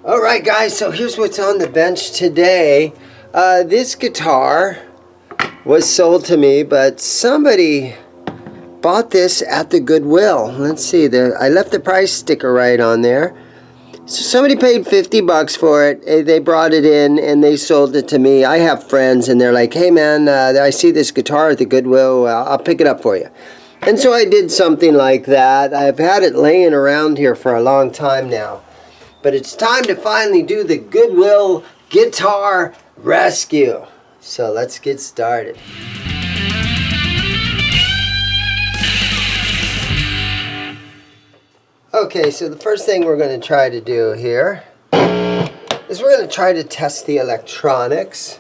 Alright guys, so here's what's on the bench today. This guitar was sold to me, but somebody bought this at the Goodwill. Let's see, I left the price sticker right on there. So somebody paid 50 bucks for it. They brought it in and they sold it to me. I have friends and they're like, hey man, I see this guitar at the Goodwill, I'll pick it up for you. And so I did something like that. I've had it laying around here for a long time now. But it's time to finally do the Goodwill guitar rescue. So let's get started. Okay, so the first thing we're going to try to do here is we're going to try to test the electronics.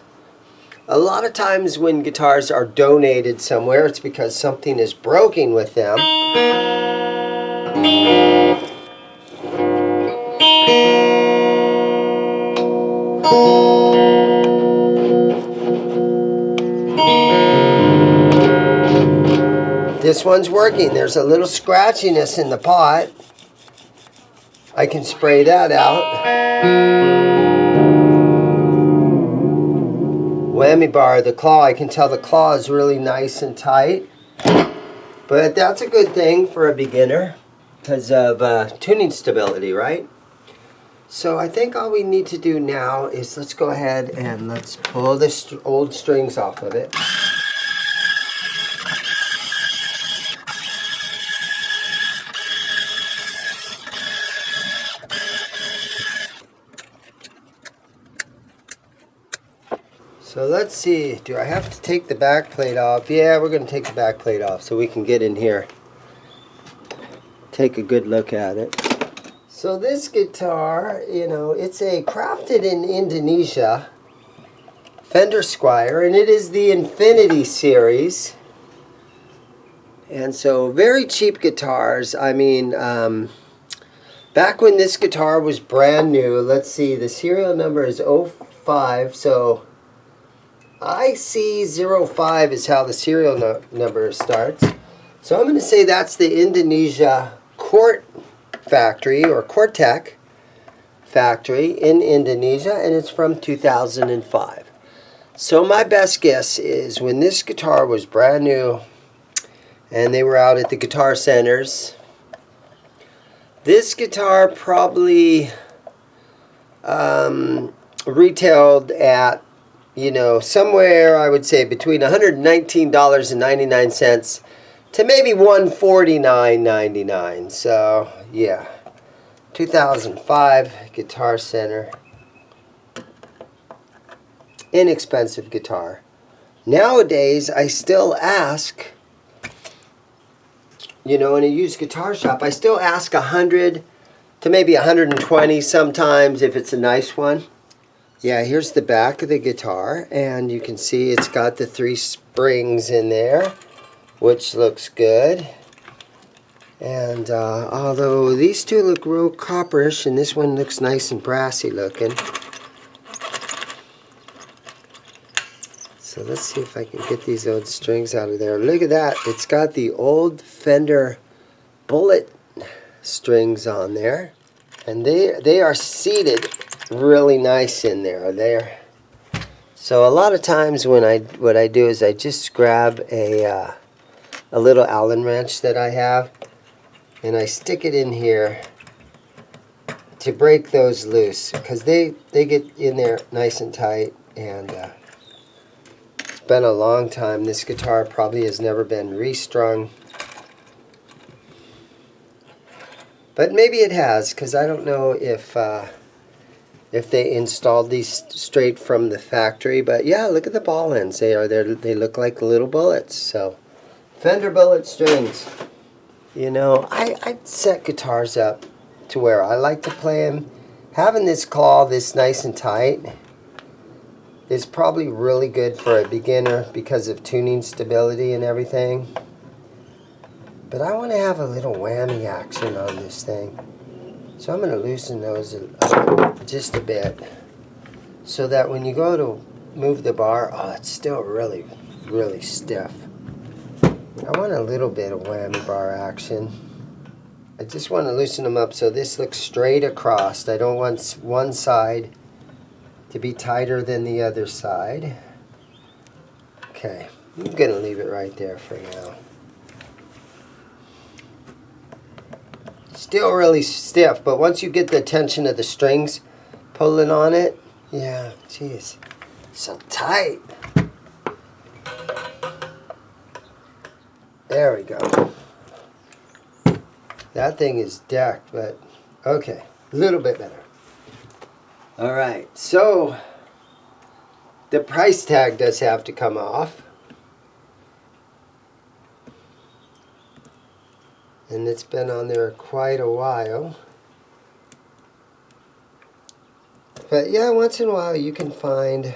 A lot of times when guitars are donated somewhere, it's because something is broken with them. This one's working. There's a little scratchiness in the pot. I can spray that out. Whammy bar, the claw, I can tell the claw is really nice and tight. But that's a good thing for a beginner because of tuning stability, right? So I think all we need to do now is let's go ahead and let's pull the old strings off of it. So let's see, do I have to take the back plate off? Yeah, we're going to take the back plate off so we can get in here, take a good look at it. So this guitar, you know, it's a crafted in Indonesia Fender Squier, and it is the Infinity series. And so very cheap guitars. I mean, back when this guitar was brand new, let's see, the serial number is 05, so IC05 is how the serial number starts. So I'm going to say that's the Indonesia Court factory or Cortec factory in Indonesia, and it's from 2005. So my best guess is when this guitar was brand new and they were out at the guitar centers, this guitar probably retailed at, you know, somewhere I would say between $119.99 to maybe $149.99. So yeah, 2005 Guitar Center, inexpensive guitar. Nowadays I still ask, you know, in a used guitar shop, I still ask 100 to maybe 120 sometimes if it's a nice one. Yeah, here's the back of the guitar, and you can see it's got the 3 springs in there, which looks good. And although these two look real copperish, and this one looks nice and brassy looking. So let's see if I can get these old strings out of there. Look at that. It's got the old Fender bullet strings on there, and they are seated really nice in there. So a lot of times when what I do is I just grab a little Allen wrench that I have, and I stick it in here to break those loose, because they get in there nice and tight. And it's been a long time. This guitar probably has never been restrung, but maybe it has, because I don't know if they installed these straight from the factory. But yeah, look at the ball ends. They look like little bullets. So Fender bullet strings. You know, I set guitars up to where I like to play them. Having this claw this nice and tight is probably really good for a beginner because of tuning stability and everything. But I want to have a little whammy action on this thing. So I'm going to loosen those just a bit, so that when you go to move the bar, oh, it's still really, really stiff. I want a little bit of whammy bar action. I just want to loosen them up so this looks straight across. I don't want one side to be tighter than the other side. Okay, I'm going to leave it right there for now. Still really stiff, but once you get the tension of the strings pulling on it, yeah, geez, so tight. There we go. That thing is decked, but okay, a little bit better. All right, so the price tag does have to come off. And it's been on there quite a while. But yeah, once in a while you can find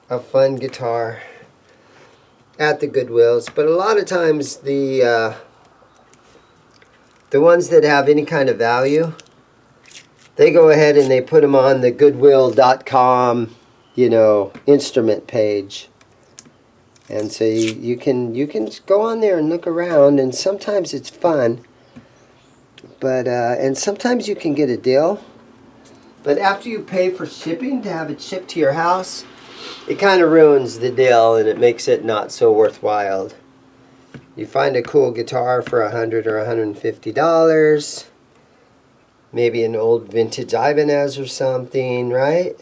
a fun guitar at the Goodwills. But a lot of times the ones that have any kind of value, they go ahead and they put them on the Goodwill.com, you know, instrument page. And so you can go on there and look around, and sometimes it's fun. But and sometimes you can get a deal. But after you pay for shipping to have it shipped to your house, it kind of ruins the deal and it makes it not so worthwhile. You find a cool guitar for $100 or $150, maybe an old vintage Ibanez or something, right?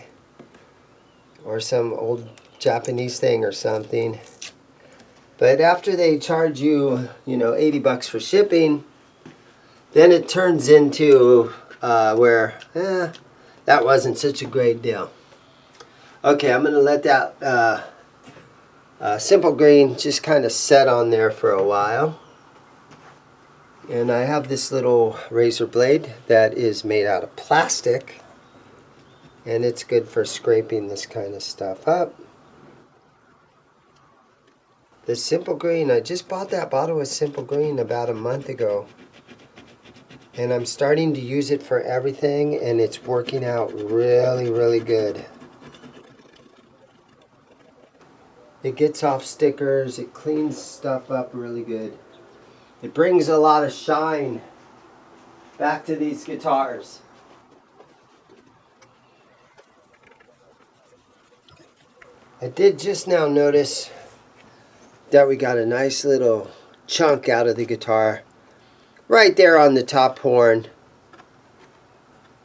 Or some old Japanese thing or something. But after they charge you, you know, $80 for shipping, then it turns into where that wasn't such a great deal. Okay, I'm going to let that simple green just kind of set on there for a while. And I have this little razor blade that is made out of plastic, and it's good for scraping this kind of stuff up. The simple green, I just bought that bottle of simple green about a month ago, and I'm starting to use it for everything, and it's working out really, really good. It gets off stickers, it cleans stuff up really good. It brings a lot of shine back to these guitars. I did just now notice that we got a nice little chunk out of the guitar right there on the top horn.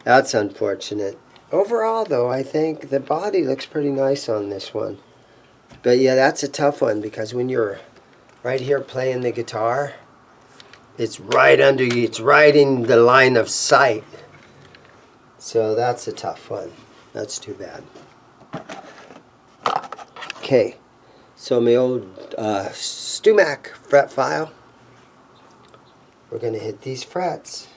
That's unfortunate. Overall though, I think the body looks pretty nice on this one. But yeah, that's a tough one because when you're right here playing the guitar, it's right under you, it's right in the line of sight. So that's a tough one. That's too bad. Okay, so my old StewMac fret file. We're going to hit these frets.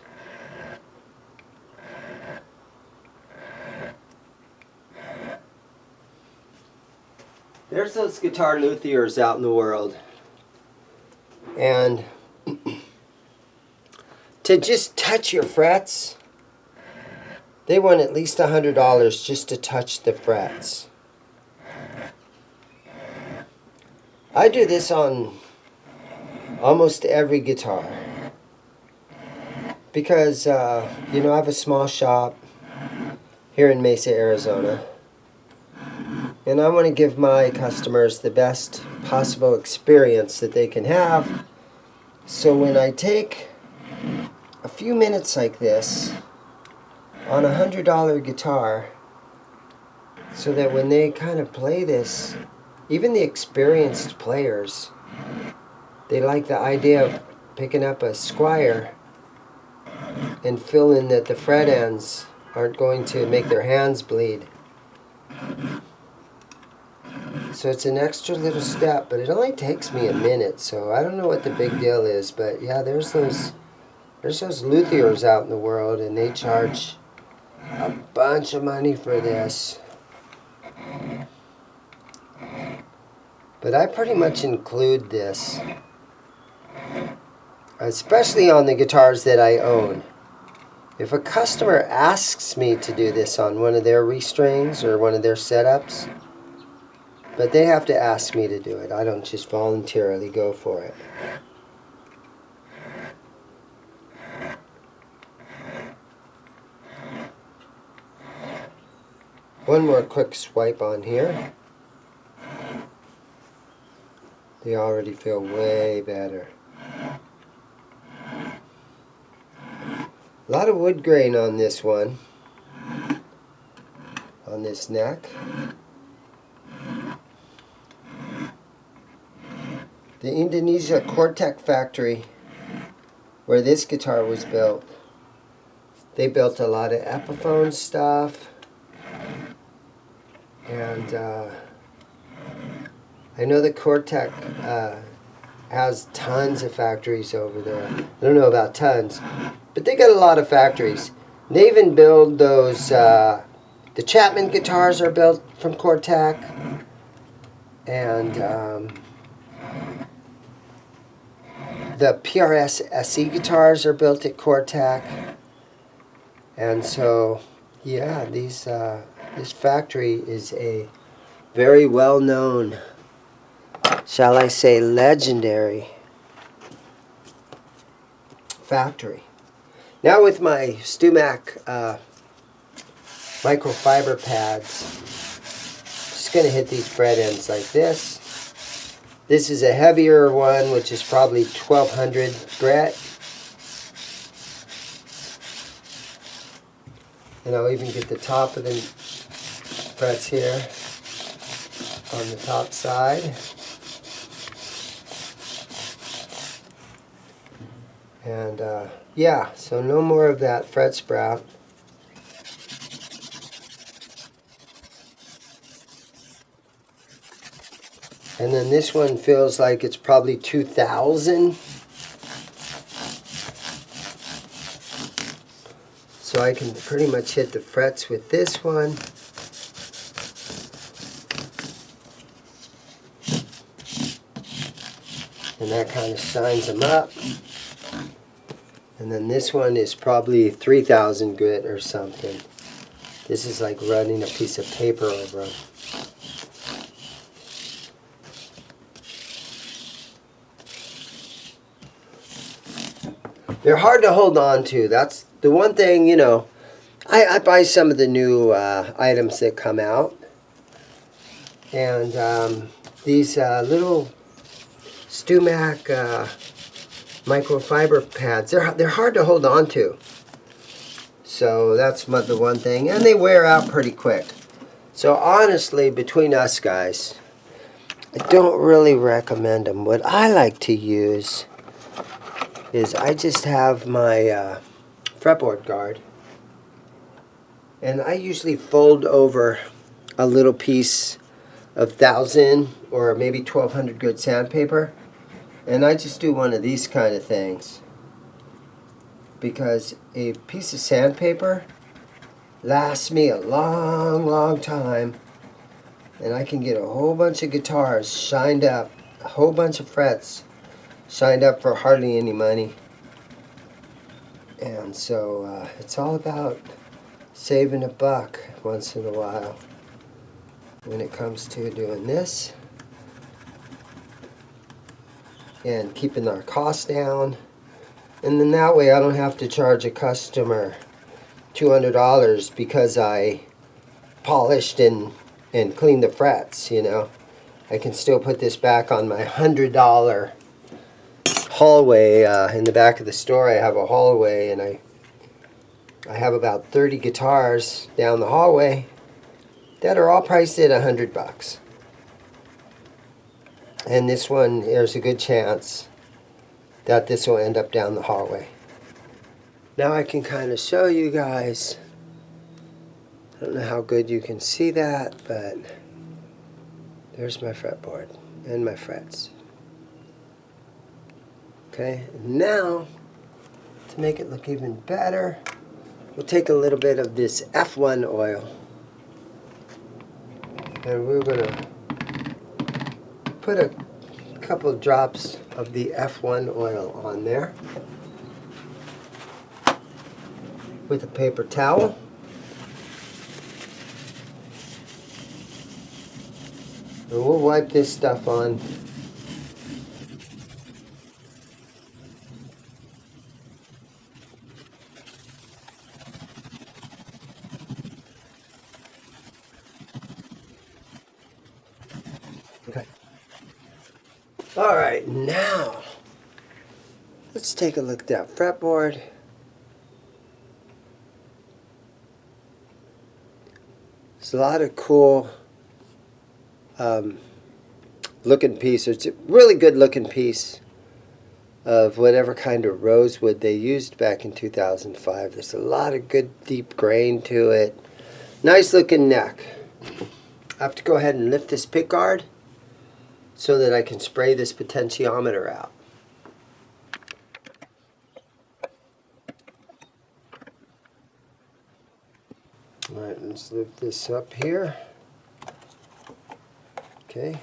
There's those guitar luthiers out in the world. And to just touch your frets, they want at least $100 just to touch the frets. I do this on almost every guitar because, you know, I have a small shop here in Mesa, Arizona. And I want to give my customers the best possible experience that they can have. So when I take a few minutes like this on a $100 guitar, so that when they kind of play this, even the experienced players, they like the idea of picking up a Squire and feeling that the fret ends aren't going to make their hands bleed. So it's an extra little step, but it only takes me a minute, so I don't know what the big deal is, but yeah, there's those luthiers out in the world, and they charge a bunch of money for this. But I pretty much include this, especially on the guitars that I own. If a customer asks me to do this on one of their restrings or one of their setups, but they have to ask me to do it. I don't just voluntarily go for it. One more quick swipe on here. They already feel way better. A lot of wood grain on this one, on this neck. The Indonesia Cortec factory, where this guitar was built, they built a lot of Epiphone stuff, and I know the Cortec has tons of factories over there. I don't know about tons, but they got a lot of factories. They even build those, the Chapman guitars are built from Cortec, and the PRS SE guitars are built at Cortec. And so, yeah, this factory is a very well-known, shall I say, legendary factory. Now with my StewMac microfiber pads, just going to hit these fret ends like this. This is a heavier one, which is probably 1200 grit. And I'll even get the top of the frets here on the top side. And yeah, so no more of that fret sprout. And then this one feels like it's probably 2000. So I can pretty much hit the frets with this one. And that kind of shines them up. And then this one is probably 3000 grit or something. This is like running a piece of paper over them. They're hard to hold on to. That's the one thing, you know. I buy some of the new items that come out. And these little StewMac microfiber pads, they're hard to hold on to. So that's the one thing. And they wear out pretty quick. So honestly, between us guys, I don't really recommend them. What I like to use is I just have my fretboard guard, and I usually fold over a little piece of 1000 or maybe 1200 grit sandpaper, and I just do one of these kind of things, because a piece of sandpaper lasts me a long time, and I can get a whole bunch of guitars shined up, a whole bunch of frets shined up for hardly any money. And so it's all about saving a buck once in a while when it comes to doing this and keeping our costs down. And then that way I don't have to charge a customer $200 because I polished and cleaned the frets, you know. I can still put this back on my $100 hallway. In the back of the store I have a hallway, and I have about 30 guitars down the hallway that are all priced at $100. And this one, there's a good chance that this will end up down the hallway. Now I can kind of show you guys. I don't know how good you can see that, but there's my fretboard and my frets. Okay, now to make it look even better, we'll take a little bit of this F1 oil, and we're going to put a couple drops of the F1 oil on there with a paper towel. And we'll wipe this stuff on All right, now let's take a look at that fretboard. There's a lot of cool looking piece. It's a really good looking piece of whatever kind of rosewood they used back in 2005. There's a lot of good deep grain to it. Nice looking neck. I have to go ahead and lift this pick guard so that I can spray this potentiometer out. All right, let's lift this up here. Okay.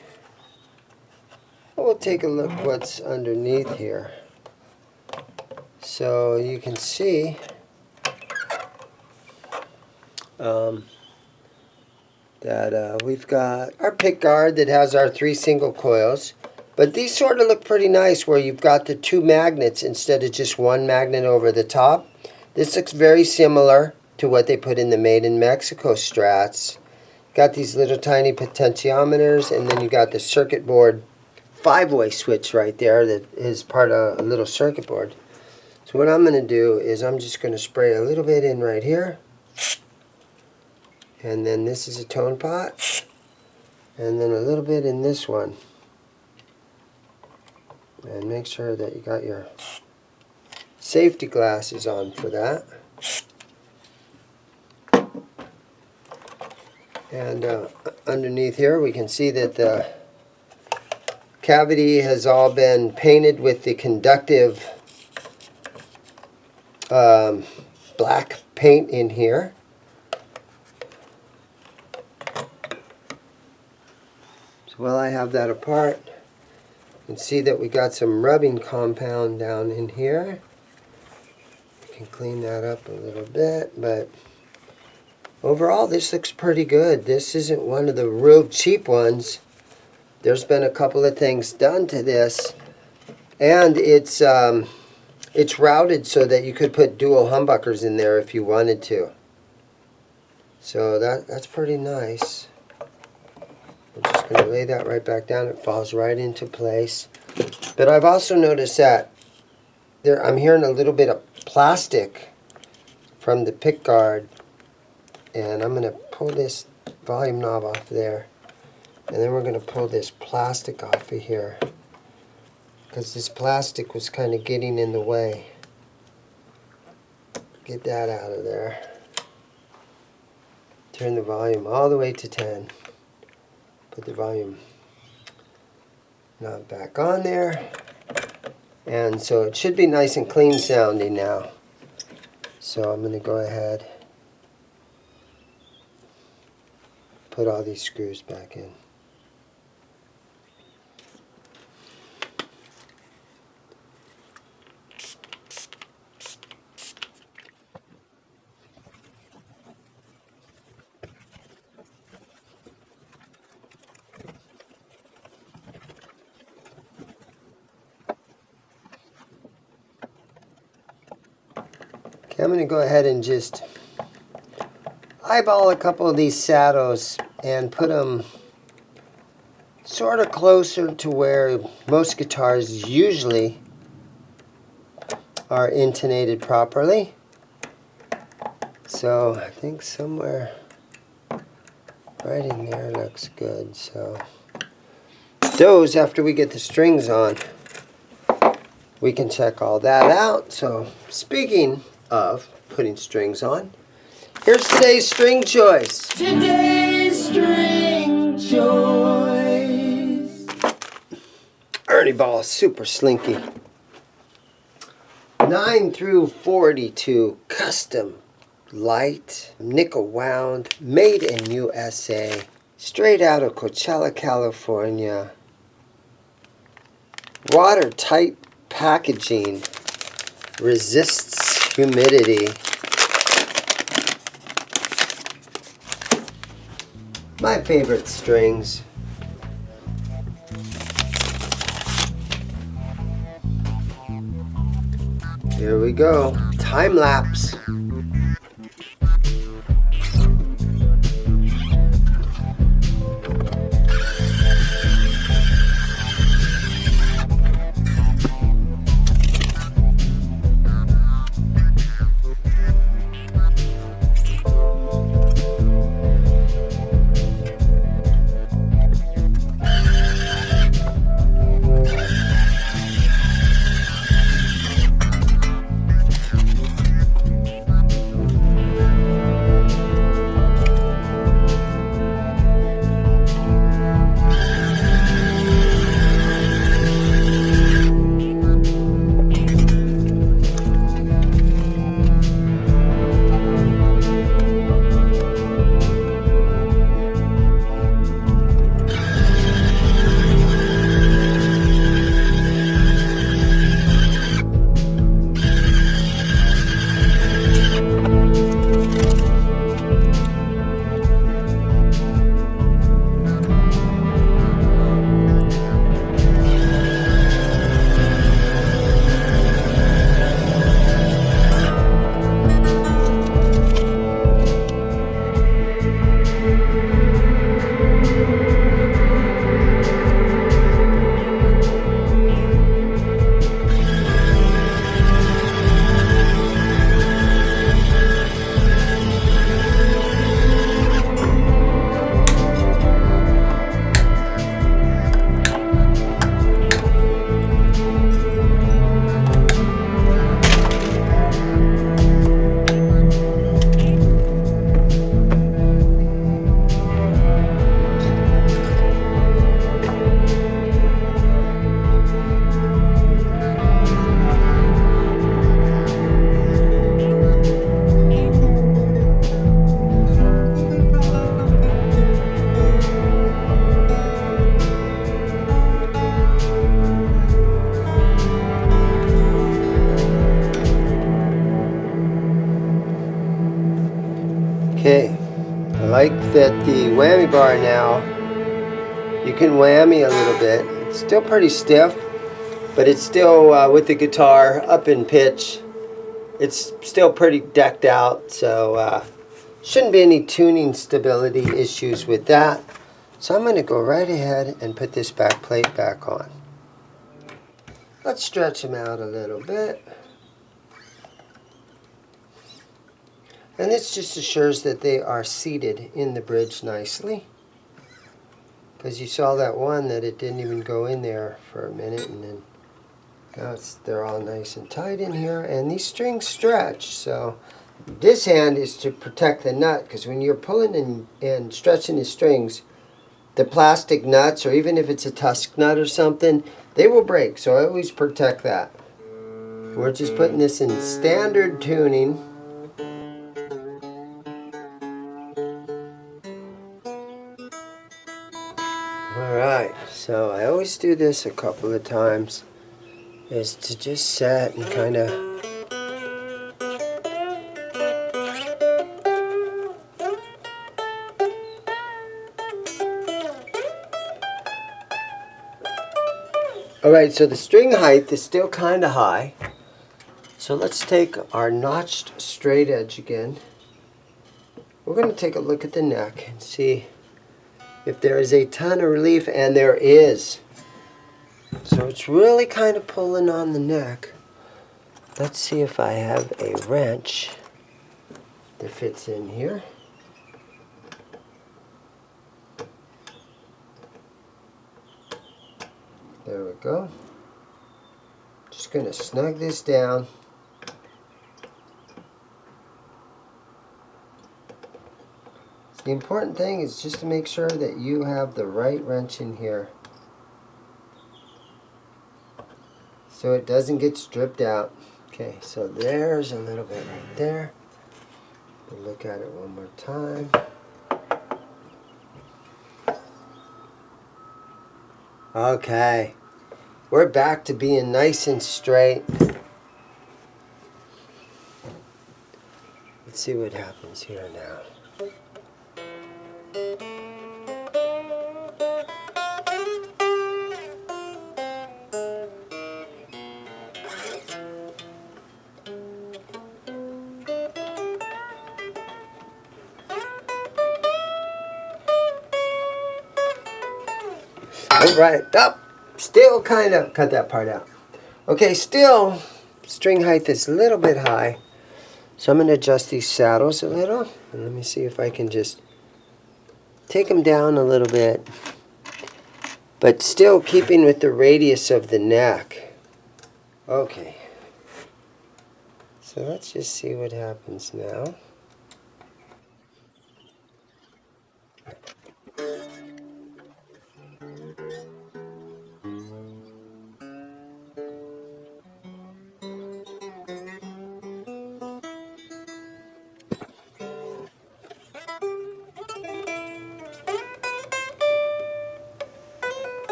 We'll take a look what's underneath here. So you can see that we've got our pick guard that has our 3 single coils, but these sort of look pretty nice where you've got the 2 magnets instead of just 1 magnet over the top. This looks very similar to what they put in the Made in Mexico Strats. Got these little tiny potentiometers, and then you got the circuit board 5-way switch right there that is part of a little circuit board. So what I'm going to do is I'm just going to spray a little bit in right here. And then this is a tone pot. And then a little bit in this one. And make sure that you got your safety glasses on for that. And underneath here we can see that the cavity has all been painted with the conductive black paint in here. So while I have that apart, you can see that we got some rubbing compound down in here. You can clean that up a little bit, but overall this looks pretty good. This isn't one of the real cheap ones. There's been a couple of things done to this, and it's routed so that you could put dual humbuckers in there if you wanted to. So that's pretty nice. I'm just going to lay that right back down. It falls right into place. But I've also noticed that I'm hearing a little bit of plastic from the pick guard, and I'm going to pull this volume knob off there. And then we're going to pull this plastic off of here, because this plastic was kind of getting in the way. Get that out of there. Turn the volume all the way to 10. Put the volume knob back on there. And so it should be nice and clean sounding now. So I'm going to go ahead, put all these screws back in. Okay, I'm going to go ahead and just eyeball a couple of these saddles and put them sort of closer to where most guitars usually are intonated properly. So I think somewhere right in there looks good. So those, after we get the strings on, we can check all that out. So speaking of putting strings on, here's today's string choice. Today's string choice. Ernie Ball Super Slinky. 9 through 42 custom light nickel wound, made in USA, straight out of Coachella, California. Watertight packaging, resists humidity. My favorite strings. Here we go. Time lapse. Okay, I like that the whammy bar now, you can whammy a little bit. It's still pretty stiff, but it's still, with the guitar up in pitch, it's still pretty decked out, so shouldn't be any tuning stability issues with that. So I'm going to go right ahead and put this back plate back on. Let's stretch them out a little bit. And this just assures that they are seated in the bridge nicely. Because you saw that one that it didn't even go in there for a minute, and then now they're all nice and tight in here, and these strings stretch. So this hand is to protect the nut, because when you're pulling and stretching the strings, the plastic nuts, or even if it's a tusk nut or something, they will break. So I always protect that. We're just putting this in standard tuning. Alright, so I always do this a couple of times, is to just set and kind of alright, so the string height is still kind of high. So let's take our notched straight edge again. We're going to take a look at the neck and see if there is a ton of relief, and there is. So it's really kind of pulling on the neck. Let's see if I have a wrench that fits in here. There we go. Just going to snug this down. The important thing is just to make sure that you have the right wrench in here, so it doesn't get stripped out. Okay, so there's a little bit right there. We'll look at it one more time. Okay, we're back to being nice and straight. Let's see what happens here now. Alright, up. Still kind of cut that part out. Okay, still string height is a little bit high. So I'm going to adjust these saddles a little. And let me see if I can just take them down a little bit, but still keeping with the radius of the neck. Okay. So let's just see what happens now.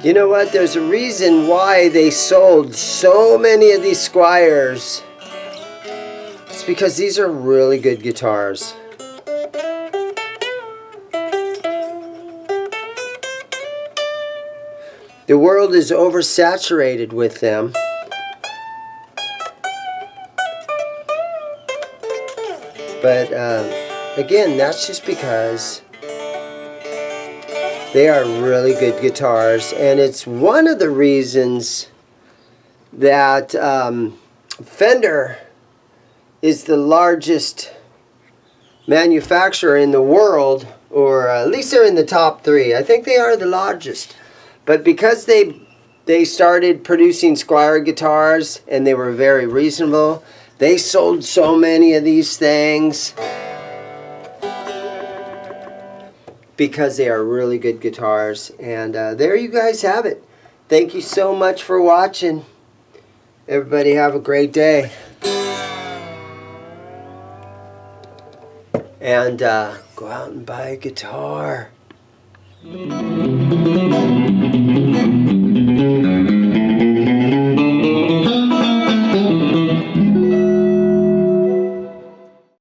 You know what? There's a reason why they sold so many of these Squiers. It's because these are really good guitars. The world is oversaturated with them. But again, that's just because they are really good guitars, and it's one of the reasons that Fender is the largest manufacturer in the world, or at least they're in the top 3. I think they are the largest. But because they started producing Squier guitars and they were very reasonable, they sold so many of these things. because they are really good guitars. And there you guys have it. Thank you so much for watching. Everybody have a great day. And go out and buy a guitar.